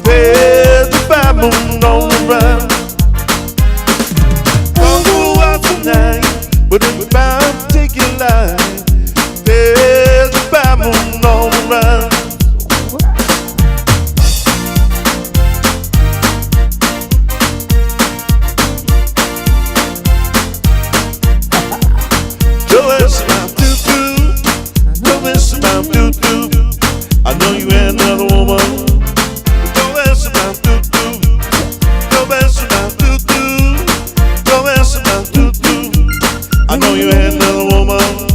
There's a bad moon on the run. Don't go out tonight, but it's bound to take your life. There's a bad moon on the run. Don't mess around, doo-doo. Don't mess around, doo-doo. I know you had another woman. Don't mess around, doo-doo. Don't mess around, doo-doo. Don't mess around, doo-doo. I know you had another woman.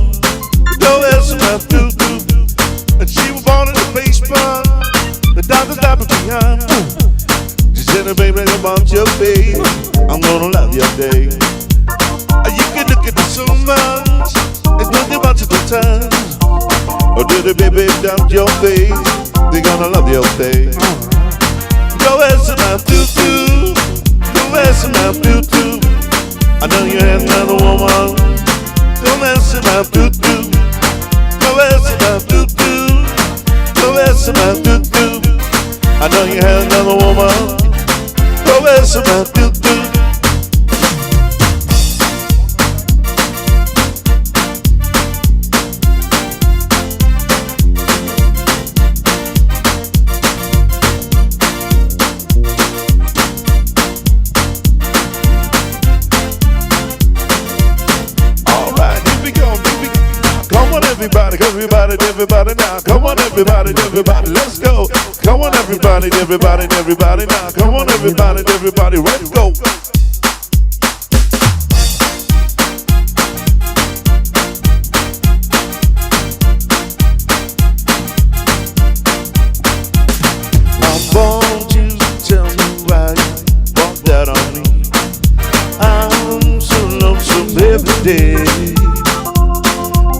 Don't mess around, doo-doo. And she was born in the basement. The doctor's stopping behind. She said, baby, about your face. I'm gonna love your day. You can look at the so much. It's nothing about your good times. Or did the baby down your face? They gonna love your face. Go ask about doo-doo. Go ask about doo-doo. I know you had another woman. Go ask about doo-doo. Go ask about doo-doo. Go ask about doo-doo. I know you had another woman. Go ask about doo-doo. Everybody now, come on everybody, let's go. Come on everybody now, come on everybody, let's go. I want you to tell me why you walk that on me. I'm so lonesome every day.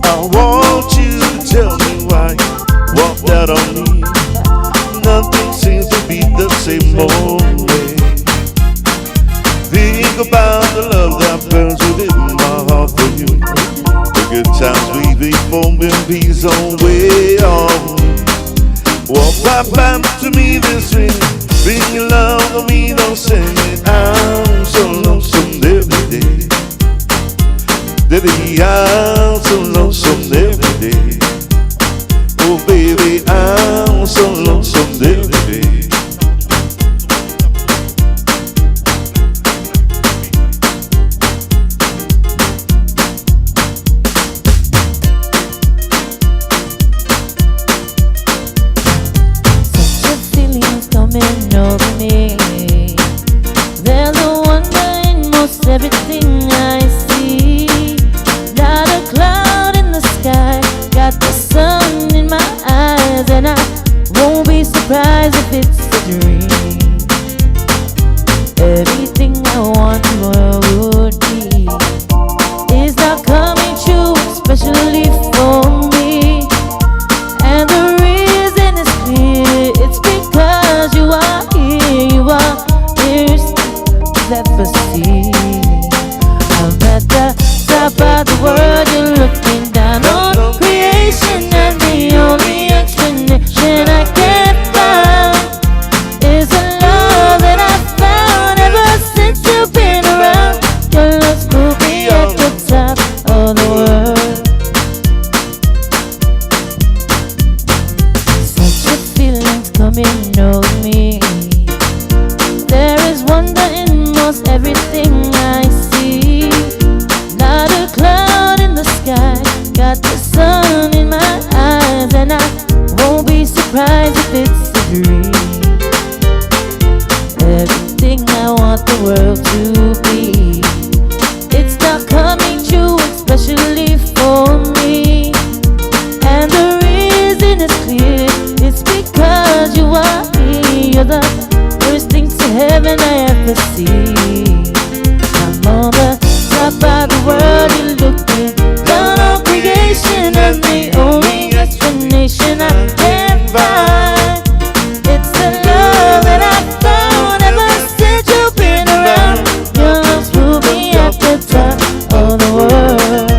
I want you to tell me why you walked out on me. Nothing seems to be the same old way. Think about the love that burns within my heart for you. The good times we before been peace on way on. Walk right back to me this ring. Bring your love to me, don't sing it. I'm so lonesome every day. Daddy, I'm so lonesome every day. Oh baby, I'm so lonesome every day. Such a feeling's coming over me. There's a wonder in most everything I see. Not a cloud in the sky, got the sun in my eyes, and I won't be surprised if it's a dream. Everything I want the world would be is now coming true, especially for me. And the reason is clear, it's because you are here, you are here to never see. I'm at the top of the world, you're looking down on creation, and the only explanation I can find is the love that I found ever since you've been around. Your love's put me at the top of the world. Such a feeling's coming over me. There is wonder in most everything I see. Not a cloud in the sky, got the sun in my eyes, and I won't be surprised if it's a dream. Everything I want the world to be, it's not coming true, especially for me. And the reason is clear, it's because you are here. You're the first thing to heaven I ever see. I'm on the top of the world, you're looking down on creation, and the only explanation I can find, it's the love that I found ever since you've been around. Your love's put me at the top of the world.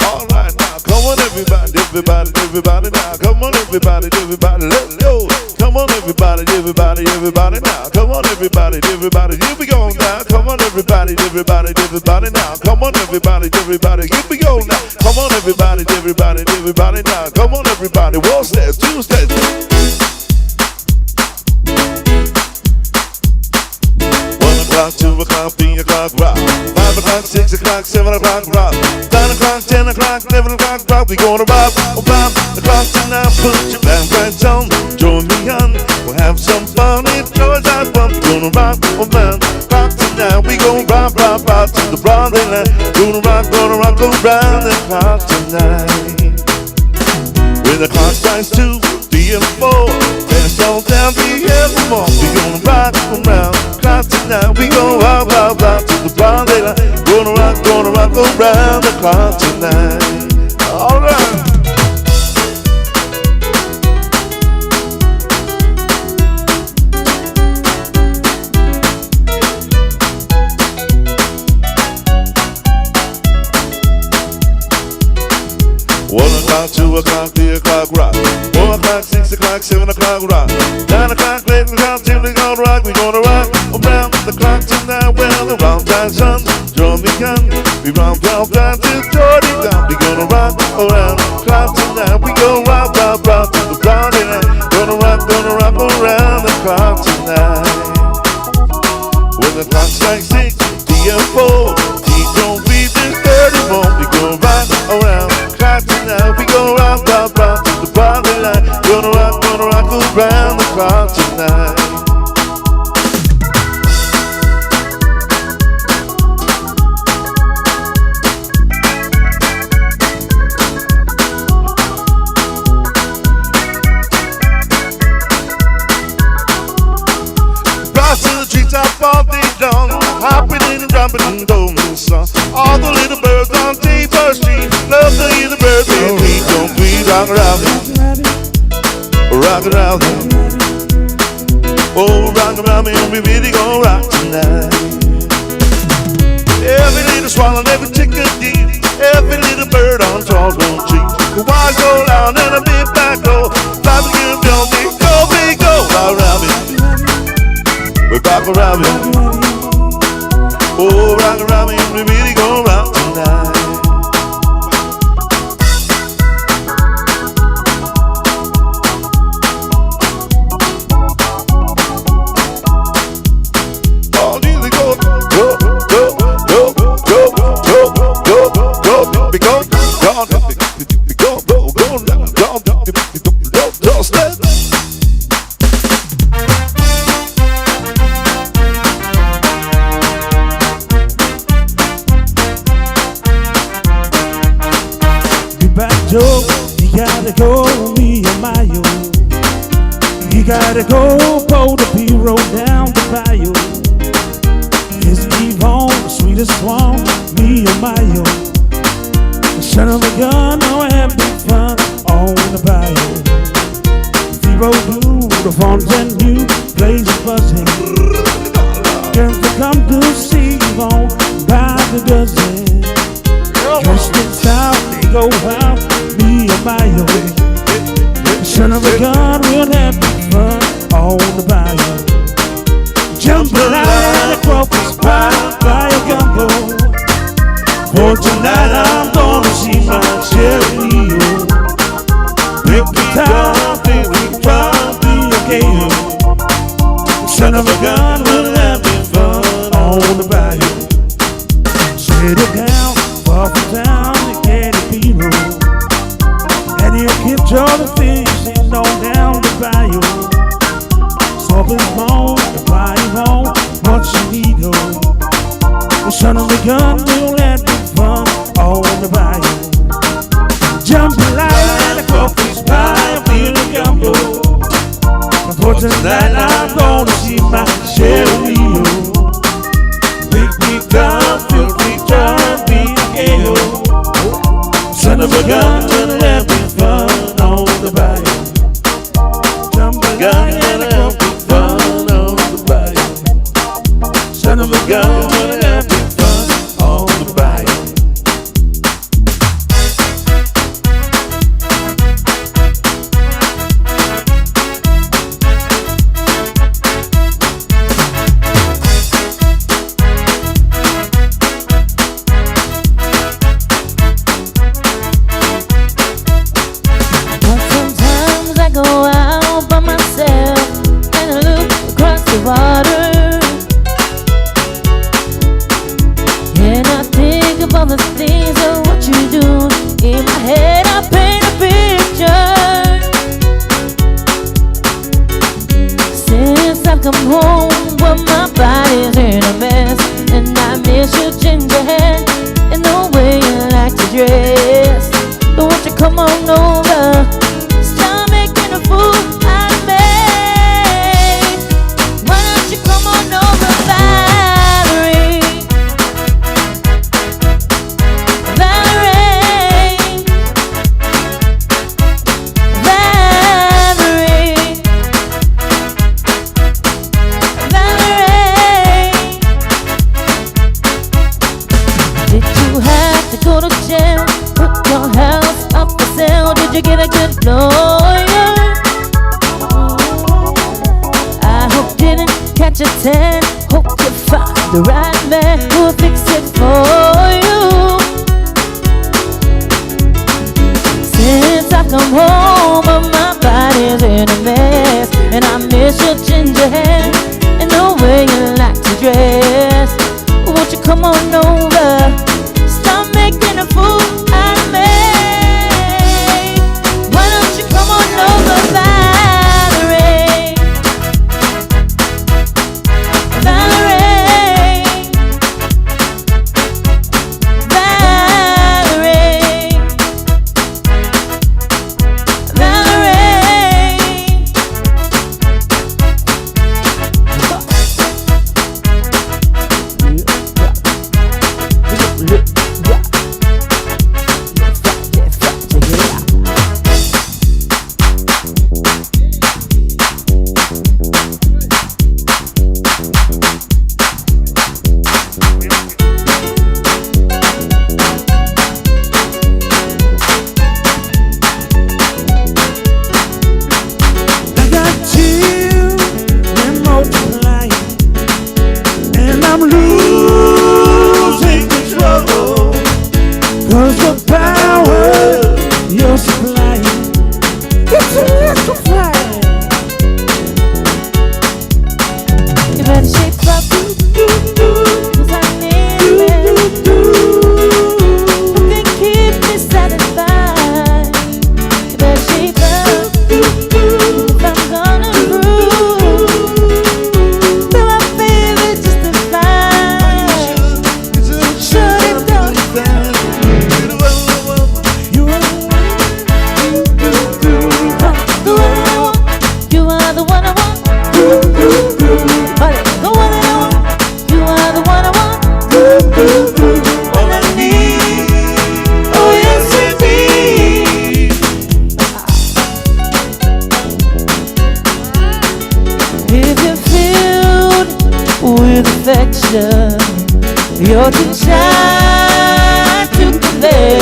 All everybody, everybody now. Come on, everybody, everybody, let's go. Come on, everybody, everybody, everybody now. Come on, everybody, everybody, here we go now. Come on, everybody, everybody, everybody now. Come on, everybody, everybody, here we go now. Come on, everybody, everybody, everybody now. Come on, everybody, one step, two steps. 1 o'clock, 2 o'clock, 3 o'clock, rock. 5 o'clock, 6 o'clock, 7 o'clock, rock. 9 o'clock, 10 o'clock, 11 o'clock, rock. We gonna rock around the clock tonight. Put your backlights on, join me on. We'll have some fun. Enjoy that fun. We gonna rock around the clock tonight. We gonna rock, rock, rock to the broad daylight. Gonna rock around the clock tonight. When the clock strikes 2, 3 and 4, dance all down the evermore. We gonna rock around the clock tonight. We gonna rock, rock, rock to the broad daylight. Gonna rock around the clock tonight. All right. O'clock, 2 o'clock, 3 o'clock, rock. 4 o'clock, 6 o'clock, 7 o'clock, rock. 9 o'clock, 8 o'clock, 10 o'clock, rock. We gonna rock around the clock tonight. Well, the round time sun, drum begun. We round till Jordy down. We gonna rock around the clock tonight. We gonna rock, rock, rock to the brown daylight. Gonna rock around the clock tonight. When the clock strikes 6, 3 and 4, please don't be this 31. We gonna rock around the clock tonight. We gonna rock, rock, rock to the broad daylight. Gonna rock around the clock tonight. Rise to the treetop all day long, hopping in and dropping in the dome sun. All the little birds on Tabor Street love to hear the birds beat. Don't we rock around me, rock around me. Oh, rock around me, and we really gonna rock tonight. Every little swallow, every chickadee, every little bird on tall green tree. The wise go loud and a big back go, fly the good, don't be go, rock around me. We rock around me. Oh, rock around me, and we really gonna rock tonight. Oh, nearly go, go, go, go, go, go, go, go, be gone, gone, be gone, go, go, don't stop. Joe, you gotta go, me and Mayo. You gotta go, pull the P-road down the bayou. It's Yvonne, the sweetest one, me and Mayo. The son of a gun, now I have big fun on the bayou. P-road blue, the Fontainebleau, plays a buzzing. Girls to come to see Yvonne by the dozen. Dressed in style, they go out, me and Mayo. The son of a gun, we'll have big fun on the bayou. Jumping out of crocus pie by a gumbo. For tonight I'm gonna see my Cherry Leo. Pick the top, and we try to be a game. The son of a gun, we'll have big fun on the bayou. Sit it down. Off the town, you can't be road. And you keep all the things and on down the bayou. to get a good lawyer. I hope didn't catch a tan. Hope you find the right man who'll fix it for you. Since I've come home, my body's in a mess, and I miss your ginger hair and the way you like to dress. Won't you come on over? Stop making a fool out of me. Why don't you come on over, Valerie? Valerie, Valerie, I got chills and multiplying, and I'm losing control. 'Cause the power you're supplying, it's electrifying. you better shape up, 'cause I need it. Who can keep me satisfied? You better shape up, if I'm gonna prove that I feel it just as fine. Shut it down. You are You are the one I want. But the one that I want. You are the one I want. All I need, oh yes indeed. If you're filled with affection, you're too shy to confess.